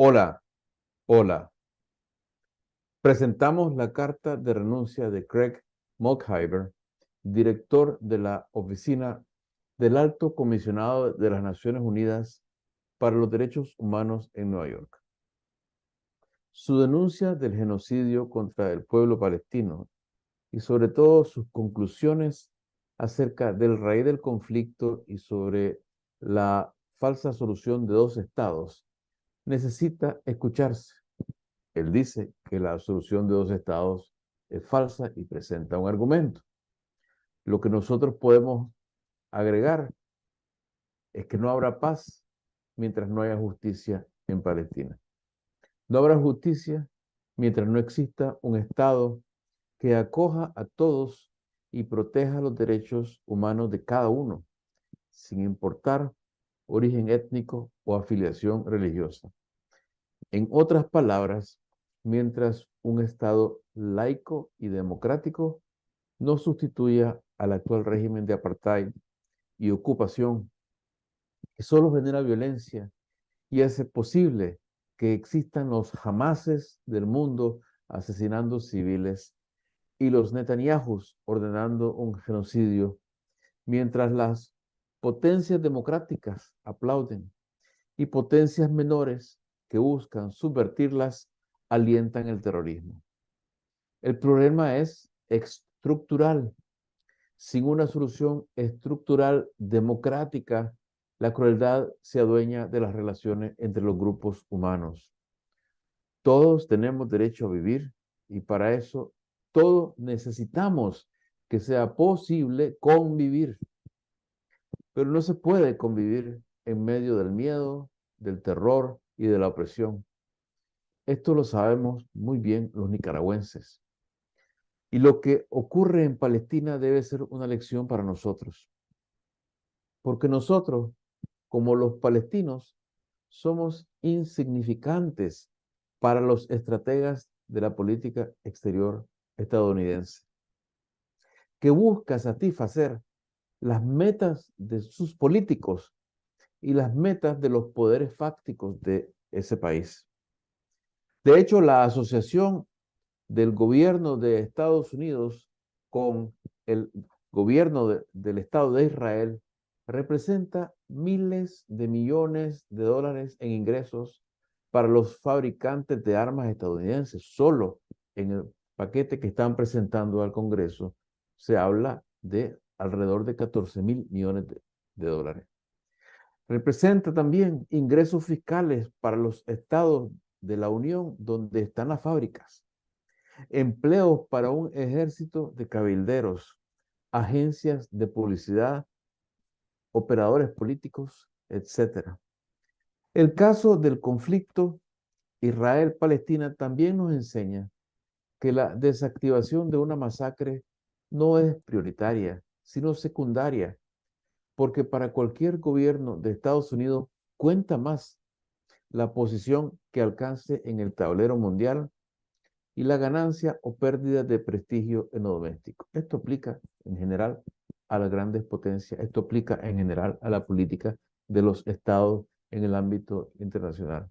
Hola, hola. Presentamos la carta de renuncia de Craig Mokhiber, director de la Oficina del Alto Comisionado de las Naciones Unidas para los Derechos Humanos en Nueva York. Su denuncia del genocidio contra el pueblo palestino y sobre todo sus conclusiones acerca del raíz del conflicto y sobre la falsa solución de dos estados necesita escucharse. Él dice que la solución de dos estados es falsa y presenta un argumento. Lo que nosotros podemos agregar es que no habrá paz mientras no haya justicia en Palestina. No habrá justicia mientras no exista un estado que acoja a todos y proteja los derechos humanos de cada uno, sin importar origen étnico o afiliación religiosa. En otras palabras, mientras un Estado laico y democrático no sustituya al actual régimen de apartheid y ocupación, que solo genera violencia y hace posible que existan los Hamases del mundo asesinando civiles y los Netanyahus ordenando un genocidio, mientras las potencias democráticas aplauden y potencias menores que buscan subvertirlas alientan el terrorismo. El problema es estructural. Sin una solución estructural democrática, la crueldad se adueña de las relaciones entre los grupos humanos. Todos tenemos derecho a vivir y para eso todos necesitamos que sea posible convivir. Pero no se puede convivir en medio del miedo, del terror y de la opresión. Esto lo sabemos muy bien los nicaragüenses. Y lo que ocurre en Palestina debe ser una lección para nosotros. Porque nosotros, como los palestinos, somos insignificantes para los estrategas de la política exterior estadounidense, que busca satisfacer las metas de sus políticos y las metas de los poderes fácticos de ese país. De hecho, la asociación del gobierno de Estados Unidos con el gobierno del Estado de Israel representa miles de millones de dólares en ingresos para los fabricantes de armas estadounidenses. Solo en el paquete que están presentando al Congreso se habla de alrededor de 14.000 millones de dólares. Representa también ingresos fiscales para los estados de la Unión donde están las fábricas, empleos para un ejército de cabilderos, agencias de publicidad, operadores políticos, etc. El caso del conflicto Israel-Palestina también nos enseña que la desactivación de una masacre no es prioritaria, sino secundaria, porque para cualquier gobierno de Estados Unidos cuenta más la posición que alcance en el tablero mundial y la ganancia o pérdida de prestigio en lo doméstico. Esto aplica en general a las grandes potencias, esto aplica en general a la política de los estados en el ámbito internacional.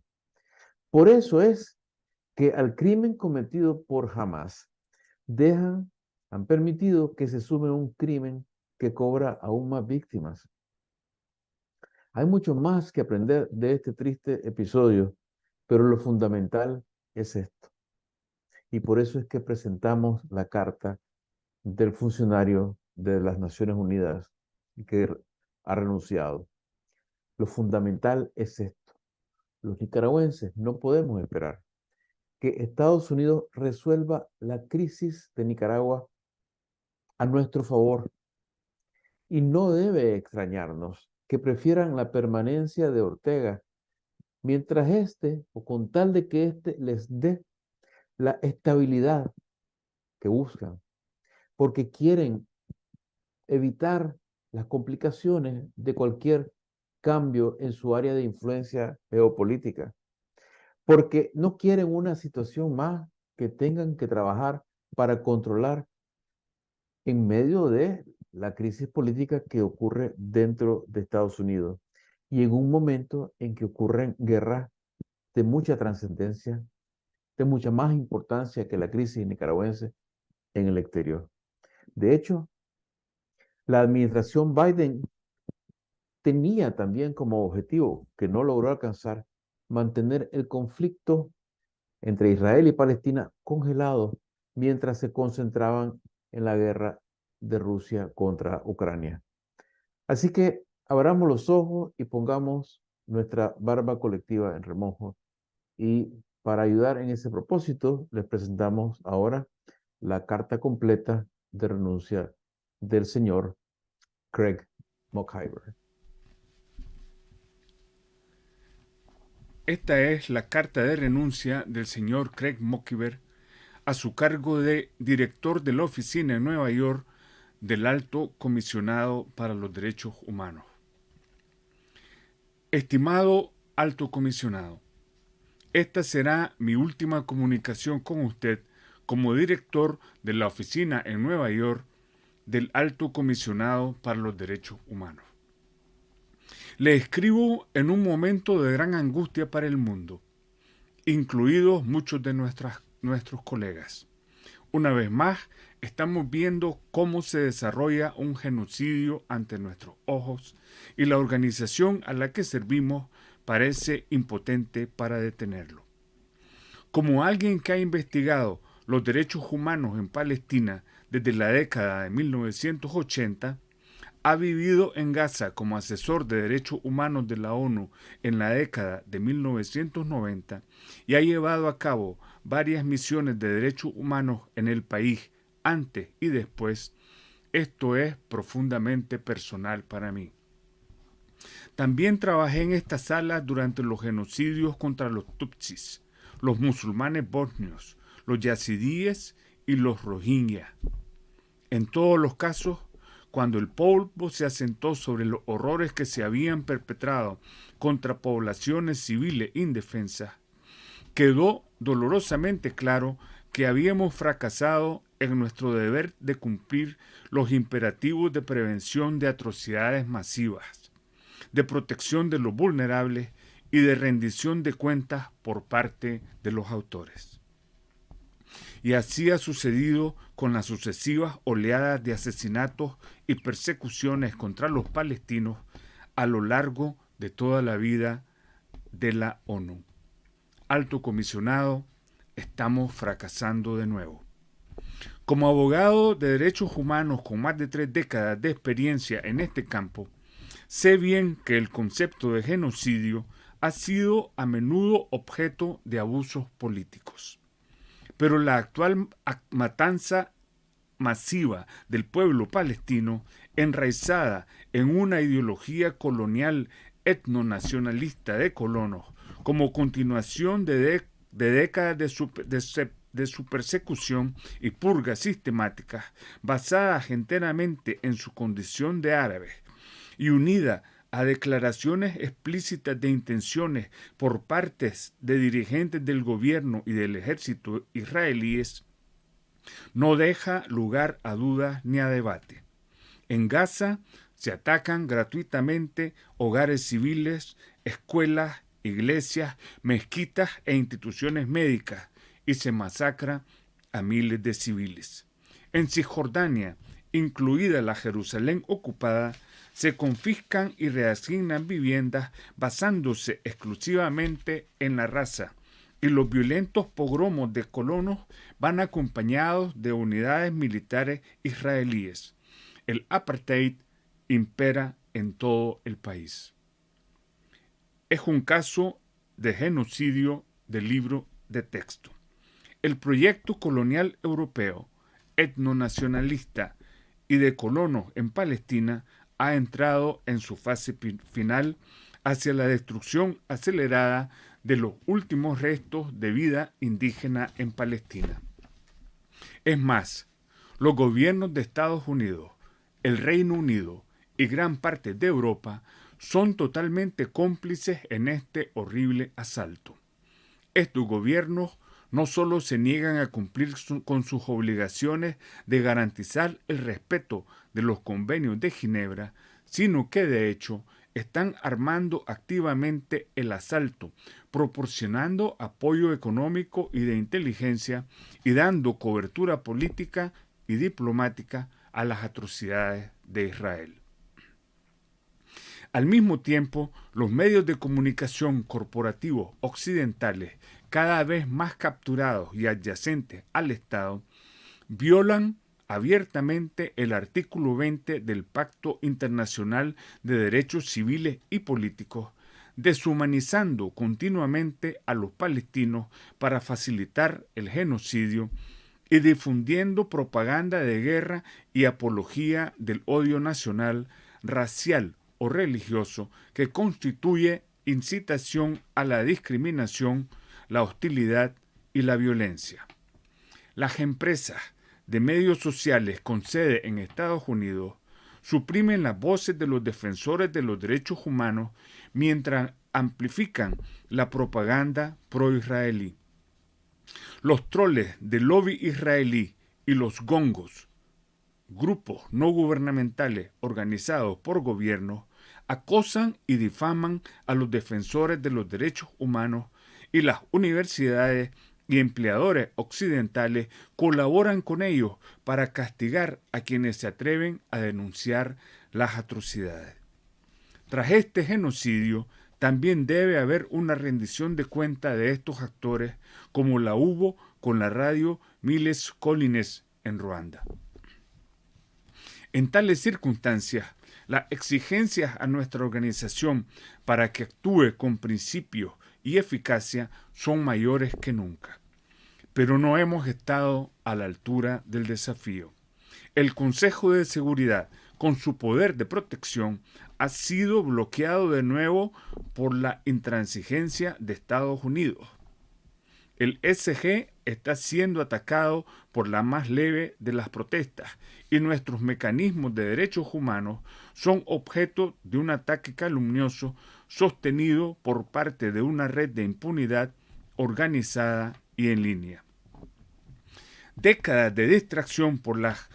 Por eso es que al crimen cometido por Hamas han permitido que se sume un crimen que cobra aún más víctimas. Hay mucho más que aprender de este triste episodio, pero lo fundamental es esto. Y por eso es que presentamos la carta del funcionario de las Naciones Unidas que ha renunciado. Lo fundamental es esto. Los nicaragüenses no podemos esperar que Estados Unidos resuelva la crisis de Nicaragua a nuestro favor. Y no debe extrañarnos que prefieran la permanencia de Ortega, mientras o con tal de que les dé la estabilidad que buscan, porque quieren evitar las complicaciones de cualquier cambio en su área de influencia geopolítica, porque no quieren una situación más que tengan que trabajar para controlar en medio de la crisis política que ocurre dentro de Estados Unidos y en un momento en que ocurren guerras de mucha trascendencia, de mucha más importancia que la crisis nicaragüense en el exterior. De hecho, la administración Biden tenía también como objetivo, que no logró alcanzar, mantener el conflicto entre Israel y Palestina congelado mientras se concentraban en la guerra de Rusia contra Ucrania. Así que abramos los ojos y pongamos nuestra barba colectiva en remojo. Y para ayudar en ese propósito, les presentamos ahora la carta completa de renuncia del señor Craig Mokhiber. Esta es la carta de renuncia del señor Craig Mokhiber a su cargo de director de la oficina en Nueva York del Alto Comisionado para los Derechos Humanos. Estimado Alto Comisionado, esta será mi última comunicación con usted como director de la oficina en Nueva York del Alto Comisionado para los Derechos Humanos. Le escribo en un momento de gran angustia para el mundo, incluidos muchos de nuestros colegas. Una vez más, estamos viendo cómo se desarrolla un genocidio ante nuestros ojos y la organización a la que servimos parece impotente para detenerlo. Como alguien que ha investigado los derechos humanos en Palestina desde la década de 1980, ha vivido en Gaza como asesor de derechos humanos de la ONU en la década de 1990 y ha llevado a cabo varias misiones de derechos humanos en el país antes y después, esto es profundamente personal para mí. También trabajé en esta sala durante los genocidios contra los Tutsis, los musulmanes bosnios, los yazidíes y los rohingya. En todos los casos, cuando el polvo se asentó sobre los horrores que se habían perpetrado contra poblaciones civiles indefensas, quedó dolorosamente claro que habíamos fracasado en nuestro deber de cumplir los imperativos de prevención de atrocidades masivas, de protección de los vulnerables y de rendición de cuentas por parte de los autores. Y así ha sucedido con las sucesivas oleadas de asesinatos y persecuciones contra los palestinos a lo largo de toda la vida de la ONU. Alto Comisionado, estamos fracasando de nuevo. Como abogado de derechos humanos con más de 3 décadas de experiencia en este campo, sé bien que el concepto de genocidio ha sido a menudo objeto de abusos políticos. Pero la actual matanza masiva del pueblo palestino, enraizada en una ideología colonial etnonacionalista de colonos, como continuación de décadas de su persecución y purgas sistemáticas, basadas enteramente en su condición de árabes, y unida a declaraciones explícitas de intenciones por partes de dirigentes del gobierno y del ejército israelíes, no deja lugar a dudas ni a debate. En Gaza se atacan gratuitamente hogares civiles, escuelas, iglesias, mezquitas e instituciones médicas y se masacra a miles de civiles. En Cisjordania, incluida la Jerusalén ocupada, se confiscan y reasignan viviendas basándose exclusivamente en la raza, y los violentos pogromos de colonos van acompañados de unidades militares israelíes. El apartheid impera en todo el país. Es un caso de genocidio de libro de texto. El proyecto colonial europeo, etnonacionalista y de colonos en Palestina ha entrado en su fase final hacia la destrucción acelerada de los últimos restos de vida indígena en Palestina. Es más, los gobiernos de Estados Unidos, el Reino Unido y gran parte de Europa son totalmente cómplices en este horrible asalto. Estos gobiernos no solo se niegan a cumplir con sus obligaciones de garantizar el respeto de los convenios de Ginebra, sino que de hecho están armando activamente el asalto, proporcionando apoyo económico y de inteligencia y dando cobertura política y diplomática a las atrocidades de Israel. Al mismo tiempo, los medios de comunicación corporativos occidentales, cada vez más capturados y adyacentes al Estado, violan abiertamente el artículo 20 del Pacto Internacional de Derechos Civiles y Políticos, deshumanizando continuamente a los palestinos para facilitar el genocidio y difundiendo propaganda de guerra y apología del odio nacional, racial o religioso que constituye incitación a la discriminación, la hostilidad y la violencia. Las empresas de medios sociales con sede en Estados Unidos suprimen las voces de los defensores de los derechos humanos mientras amplifican la propaganda pro-israelí. Los troles del lobby israelí y los gongos, grupos no gubernamentales organizados por gobiernos, acosan y difaman a los defensores de los derechos humanos, y las universidades y empleadores occidentales colaboran con ellos para castigar a quienes se atreven a denunciar las atrocidades. Tras este genocidio, también debe haber una rendición de cuenta de estos actores, como la hubo con la radio Miles Collines en Ruanda. En tales circunstancias, las exigencias a nuestra organización para que actúe con principios y eficacia son mayores que nunca. Pero no hemos estado a la altura del desafío. El Consejo de Seguridad, con su poder de protección, ha sido bloqueado de nuevo por la intransigencia de Estados Unidos. El ESG está siendo atacado por la más leve de las protestas y nuestros mecanismos de derechos humanos son objeto de un ataque calumnioso sostenido por parte de una red de impunidad organizada y en línea. Décadas de distracción por las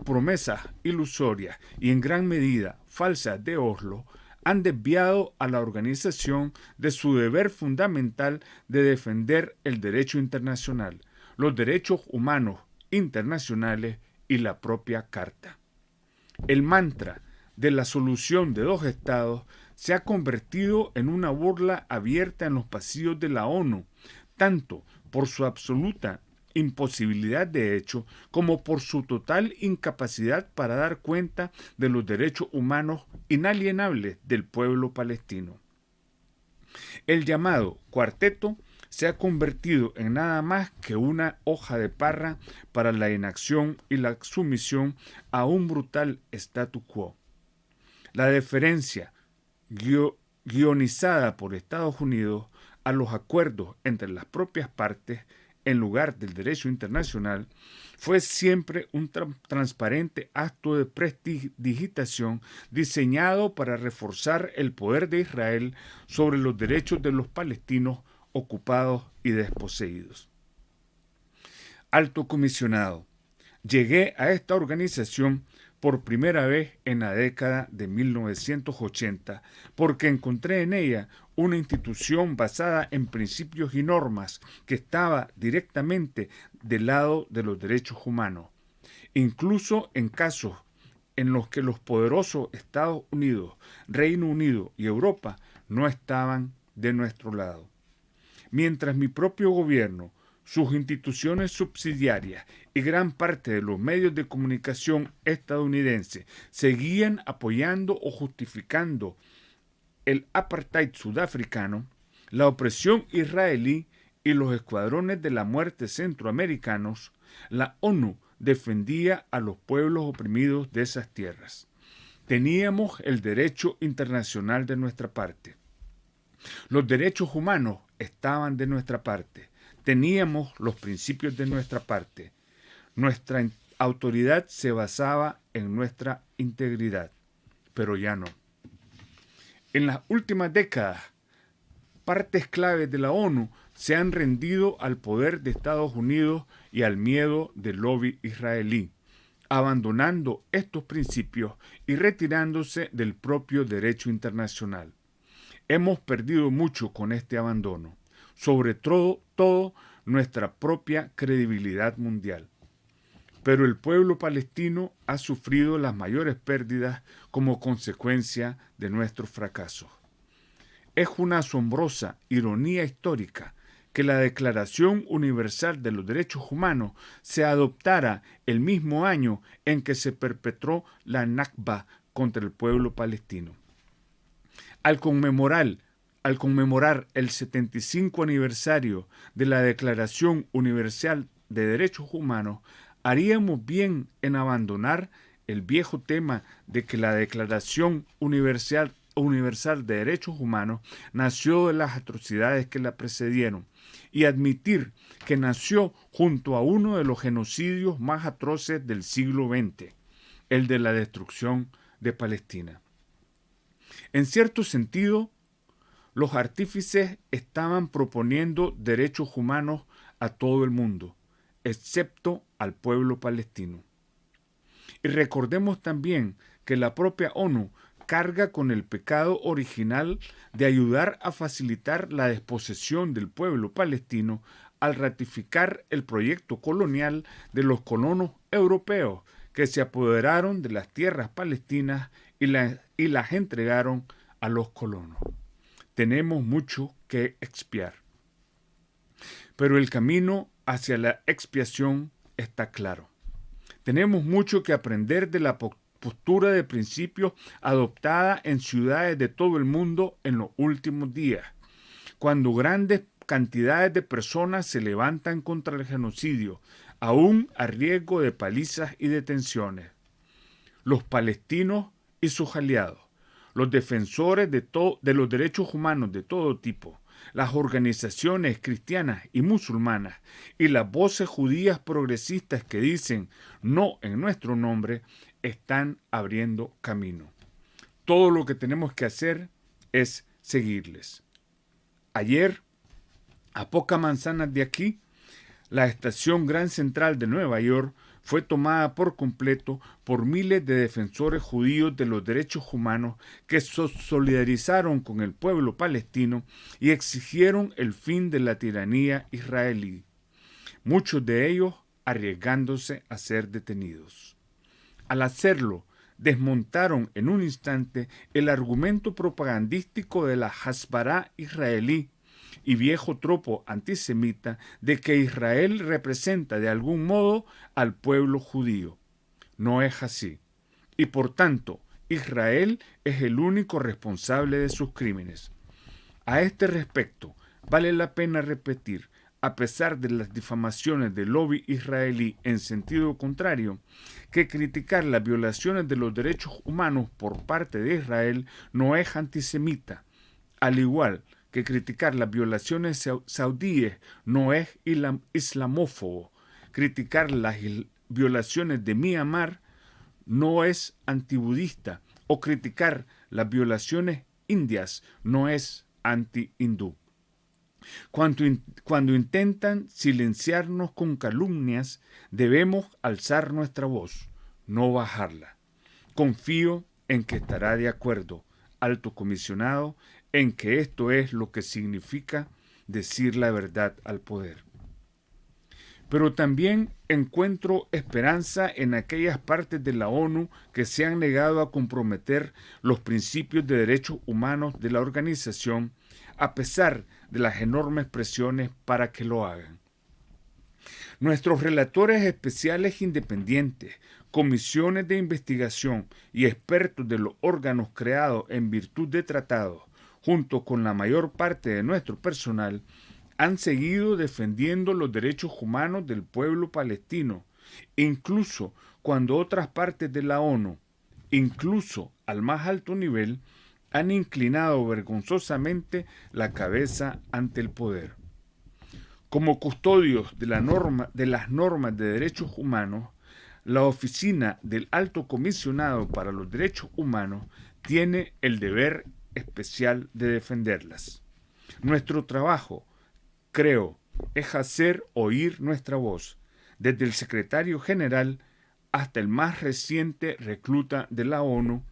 promesas ilusorias y en gran medida falsas de Oslo han desviado a la organización de su deber fundamental de defender el derecho internacional, los derechos humanos internacionales y la propia Carta. El mantra de la solución de dos estados se ha convertido en una burla abierta en los pasillos de la ONU, tanto por su absoluta imposibilidad de hecho como por su total incapacidad para dar cuenta de los derechos humanos inalienables del pueblo palestino. El llamado cuarteto se ha convertido en nada más que una hoja de parra para la inacción y la sumisión a un brutal statu quo. La deferencia guionizada por Estados Unidos a los acuerdos entre las propias partes en lugar del derecho internacional, fue siempre un transparente acto de prestidigitación diseñado para reforzar el poder de Israel sobre los derechos de los palestinos ocupados y desposeídos. Alto comisionado, llegué a esta organización por primera vez en la década de 1980 porque encontré en ella una institución basada en principios y normas que estaba directamente del lado de los derechos humanos, incluso en casos en los que los poderosos Estados Unidos, Reino Unido y Europa no estaban de nuestro lado. Mientras mi propio gobierno, sus instituciones subsidiarias y gran parte de los medios de comunicación estadounidenses seguían apoyando o justificando el apartheid sudafricano, la opresión israelí y los escuadrones de la muerte centroamericanos, la ONU defendía a los pueblos oprimidos de esas tierras. Teníamos el derecho internacional de nuestra parte. Los derechos humanos estaban de nuestra parte. Teníamos los principios de nuestra parte. Nuestra autoridad se basaba en nuestra integridad, pero ya no. En las últimas décadas, partes claves de la ONU se han rendido al poder de Estados Unidos y al miedo del lobby israelí. abandonando estos principios y retirándose del propio derecho internacional. Hemos perdido mucho con este abandono, sobre todo nuestra propia credibilidad mundial. Pero el pueblo palestino ha sufrido las mayores pérdidas como consecuencia de nuestros fracasos. Es una asombrosa ironía histórica que la Declaración Universal de los Derechos Humanos se adoptara el mismo año en que se perpetró la Nakba contra el pueblo palestino. Al conmemorar el 75 aniversario de la Declaración Universal de Derechos Humanos, haríamos bien en abandonar el viejo tema de que la Declaración Universal de Derechos Humanos nació de las atrocidades que la precedieron y admitir que nació junto a uno de los genocidios más atroces del siglo XX, el de la destrucción de Palestina. En cierto sentido, los artífices estaban proponiendo derechos humanos a todo el mundo, excepto al pueblo palestino. Y recordemos también que la propia ONU carga con el pecado original de ayudar a facilitar la desposesión del pueblo palestino al ratificar el proyecto colonial de los colonos europeos que se apoderaron de las tierras palestinas y las entregaron a los colonos. Tenemos mucho que expiar. Pero el camino hacia la expiación está claro. Tenemos mucho que aprender de la postura de principios adoptada en ciudades de todo el mundo en los últimos días, cuando grandes cantidades de personas se levantan contra el genocidio, aún a riesgo de palizas y detenciones. Los palestinos y sus aliados, los defensores de los derechos humanos de todo tipo, las organizaciones cristianas y musulmanas y las voces judías progresistas que dicen no en nuestro nombre, están abriendo camino. Todo lo que tenemos que hacer es seguirles. Ayer, a pocas manzanas de aquí, la estación Grand Central de Nueva York fue tomada por completo por miles de defensores judíos de los derechos humanos que se solidarizaron con el pueblo palestino y exigieron el fin de la tiranía israelí, muchos de ellos arriesgándose a ser detenidos. Al hacerlo, desmontaron en un instante el argumento propagandístico de la Hasbara israelí y viejo tropo antisemita de que Israel representa de algún modo al pueblo judío. No es así. Y por tanto, Israel es el único responsable de sus crímenes. A este respecto, vale la pena repetir, a pesar de las difamaciones del lobby israelí en sentido contrario, que criticar las violaciones de los derechos humanos por parte de Israel no es antisemita, al igual que criticar las violaciones saudíes no es islamófobo, criticar las violaciones de Myanmar no es antibudista, o criticar las violaciones indias no es anti-hindú. Cuando intentan silenciarnos con calumnias, debemos alzar nuestra voz, no bajarla. Confío en que estará de acuerdo, alto comisionado, en que esto es lo que significa decir la verdad al poder. Pero también encuentro esperanza en aquellas partes de la ONU que se han negado a comprometer los principios de derechos humanos de la organización, a pesar de las enormes presiones para que lo hagan. Nuestros relatores especiales independientes, comisiones de investigación y expertos de los órganos creados en virtud de tratados, junto con la mayor parte de nuestro personal, han seguido defendiendo los derechos humanos del pueblo palestino, incluso cuando otras partes de la ONU, incluso al más alto nivel, han inclinado vergonzosamente la cabeza ante el poder. Como custodios de las normas de derechos humanos, la Oficina del Alto Comisionado para los Derechos Humanos tiene el deber especial de defenderlas. Nuestro trabajo, creo, es hacer oír nuestra voz, desde el secretario general hasta el más reciente recluta de la ONU,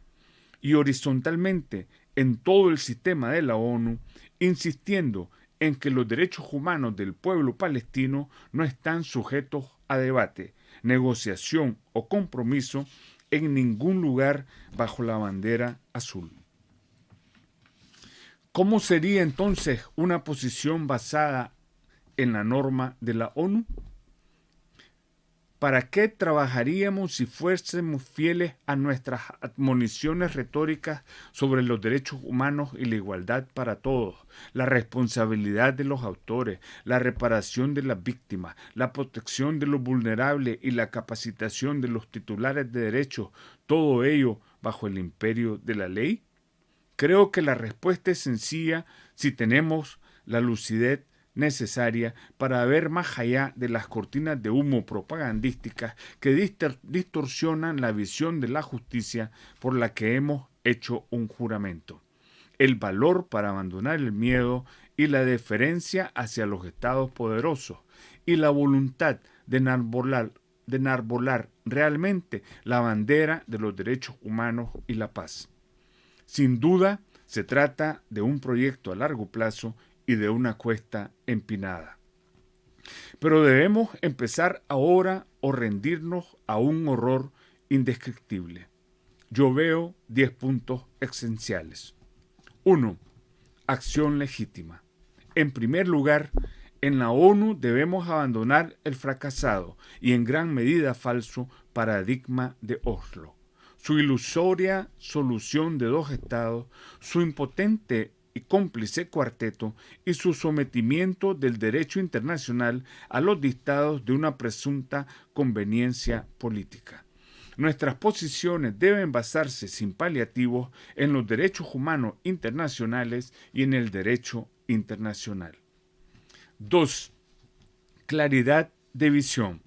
y horizontalmente en todo el sistema de la ONU, insistiendo en que los derechos humanos del pueblo palestino no están sujetos a debate, negociación o compromiso en ningún lugar bajo la bandera azul. ¿Cómo sería entonces una posición basada en la norma de la ONU? ¿Para qué trabajaríamos si fuésemos fieles a nuestras admoniciones retóricas sobre los derechos humanos y la igualdad para todos, la responsabilidad de los autores, la reparación de las víctimas, la protección de los vulnerables y la capacitación de los titulares de derechos, todo ello bajo el imperio de la ley? Creo que la respuesta es sencilla si tenemos la lucidez necesaria para ver más allá de las cortinas de humo propagandísticas que distorsionan la visión de la justicia por la que hemos hecho un juramento. El valor para abandonar el miedo y la deferencia hacia los estados poderosos y la voluntad de enarbolar realmente la bandera de los derechos humanos y la paz. Sin duda, se trata de un proyecto a largo plazo y de una cuesta empinada. Pero debemos empezar ahora o rendirnos a un horror indescriptible. Yo veo 10 puntos esenciales. 1. Acción legítima. En primer lugar, en la ONU debemos abandonar el fracasado y en gran medida falso paradigma de Oslo, su ilusoria solución de 2 estados, su impotente y cómplice cuarteto y su sometimiento del derecho internacional a los dictados de una presunta conveniencia política. Nuestras posiciones deben basarse sin paliativos en los derechos humanos internacionales y en el derecho internacional. 2. Claridad de visión.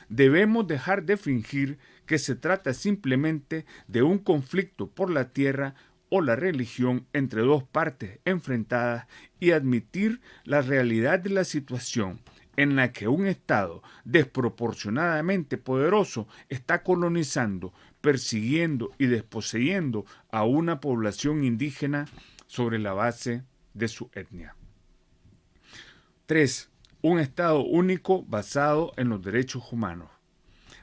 Debemos dejar de fingir que se trata simplemente de un conflicto por la tierra o la religión entre 2 partes enfrentadas y admitir la realidad de la situación en la que un Estado desproporcionadamente poderoso está colonizando, persiguiendo y desposeyendo a una población indígena sobre la base de su etnia. 3. Un Estado único basado en los derechos humanos.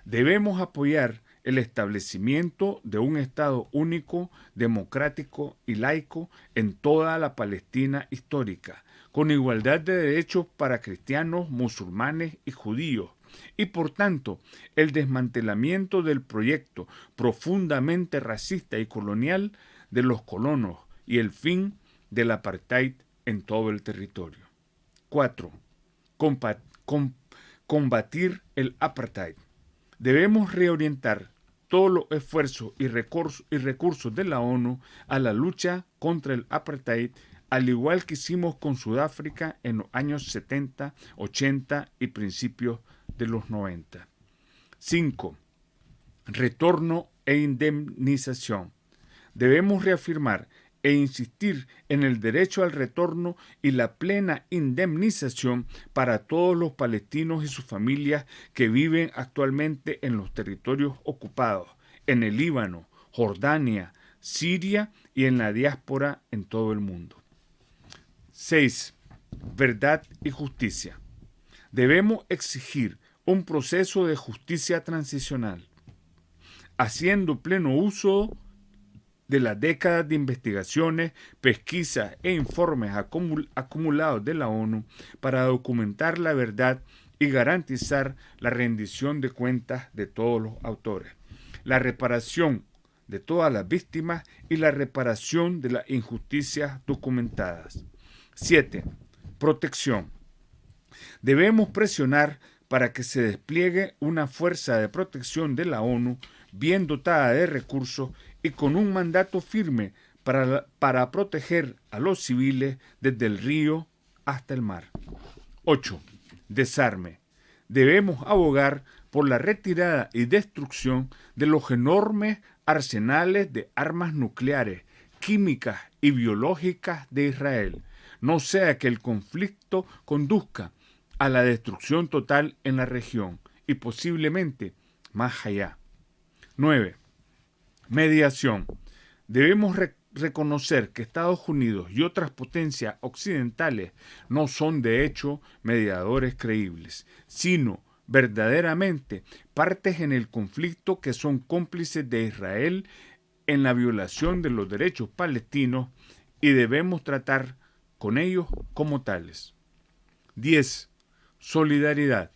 Debemos apoyar el establecimiento de un Estado único, democrático y laico en toda la Palestina histórica, con igualdad de derechos para cristianos, musulmanes y judíos, y por tanto el desmantelamiento del proyecto profundamente racista y colonial de los colonos y el fin del apartheid en todo el territorio. 4. Combatir el apartheid. Debemos reorientar todos los esfuerzos y recursos de la ONU a la lucha contra el apartheid, al igual que hicimos con Sudáfrica en los años 70, 80 y principios de los 90. 5. Retorno e indemnización. Debemos reafirmar e insistir en el derecho al retorno y la plena indemnización para todos los palestinos y sus familias que viven actualmente en los territorios ocupados, en el Líbano, Jordania, Siria y en la diáspora en todo el mundo. 6. Verdad y justicia. Debemos exigir un proceso de justicia transicional, haciendo pleno uso de las décadas de investigaciones, pesquisas e informes acumulados de la ONU para documentar la verdad y garantizar la rendición de cuentas de todos los autores, la reparación de todas las víctimas y la reparación de las injusticias documentadas. 7. Protección. Debemos presionar para que se despliegue una fuerza de protección de la ONU bien dotada de recursos y con un mandato firme para proteger a los civiles desde el río hasta el mar. 8. Desarme. Debemos abogar por la retirada y destrucción de los enormes arsenales de armas nucleares, químicas y biológicas de Israel, no sea que el conflicto conduzca a la destrucción total en la región y posiblemente más allá. 9. Mediación. Debemos reconocer que Estados Unidos y otras potencias occidentales no son de hecho mediadores creíbles, sino verdaderamente partes en el conflicto que son cómplices de Israel en la violación de los derechos palestinos y debemos tratar con ellos como tales. 10. Solidaridad.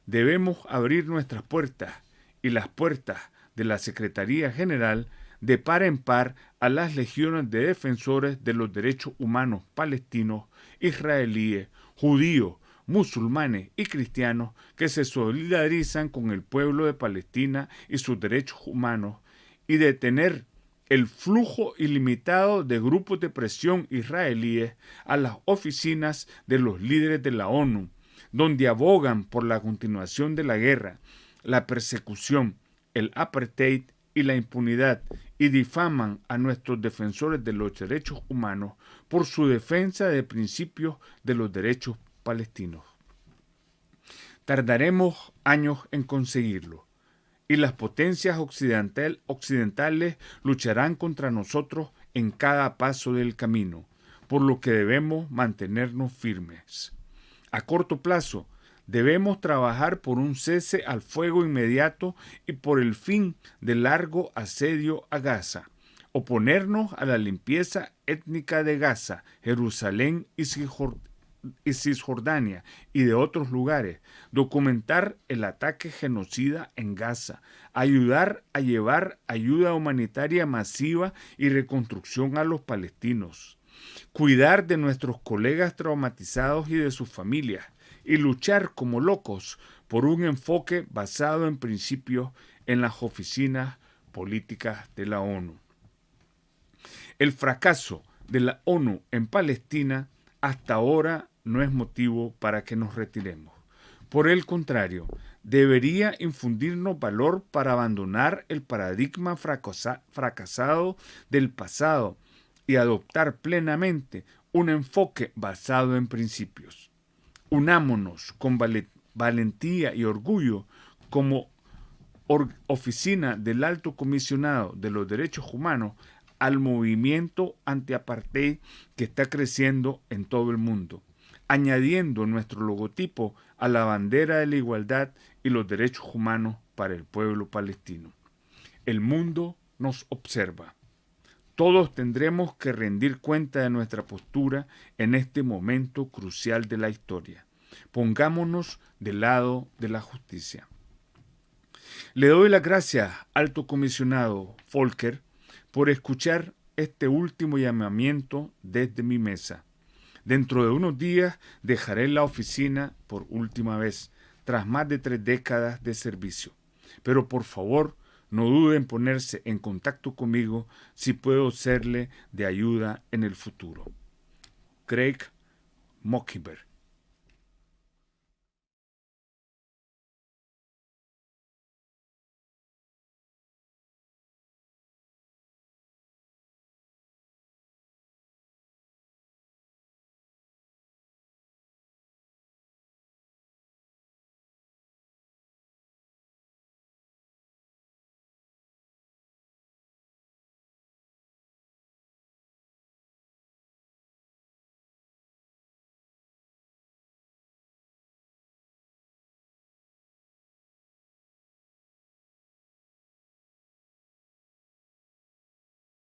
Debemos abrir nuestras puertas y las puertas de la Secretaría General de par en par a las legiones de defensores de los derechos humanos palestinos, israelíes, judíos, musulmanes y cristianos que se solidarizan con el pueblo de Palestina y sus derechos humanos y detener el flujo ilimitado de grupos de presión israelíes a las oficinas de los líderes de la ONU, donde abogan por la continuación de la guerra, la persecución, el apartheid y la impunidad, y difaman a nuestros defensores de los derechos humanos por su defensa de principios de los derechos palestinos. Tardaremos años en conseguirlo, y las potencias occidentales lucharán contra nosotros en cada paso del camino, por lo que debemos mantenernos firmes. A corto plazo, debemos trabajar por un cese al fuego inmediato y por el fin del largo asedio a Gaza, oponernos a la limpieza étnica de Gaza, Jerusalén y Cisjordania y de otros lugares, documentar el ataque genocida en Gaza, ayudar a llevar ayuda humanitaria masiva y reconstrucción a los palestinos, cuidar de nuestros colegas traumatizados y de sus familias, y luchar como locos por un enfoque basado en principios en las oficinas políticas de la ONU. El fracaso de la ONU en Palestina hasta ahora no es motivo para que nos retiremos. Por el contrario, debería infundirnos valor para abandonar el paradigma fracasado del pasado y adoptar plenamente un enfoque basado en principios. Unámonos con valentía y orgullo como oficina del Alto Comisionado de los Derechos Humanos al movimiento anti-apartheid que está creciendo en todo el mundo, añadiendo nuestro logotipo a la bandera de la igualdad y los derechos humanos para el pueblo palestino. El mundo nos observa. Todos tendremos que rendir cuenta de nuestra postura en este momento crucial de la historia. Pongámonos del lado de la justicia. Le doy las gracias, Alto Comisionado Volker, por escuchar este último llamamiento desde mi mesa. Dentro de unos días dejaré la oficina por última vez, tras más de 3 décadas de servicio. Pero por favor, no duden en ponerse en contacto conmigo si puedo serle de ayuda en el futuro. Craig Mockingbird.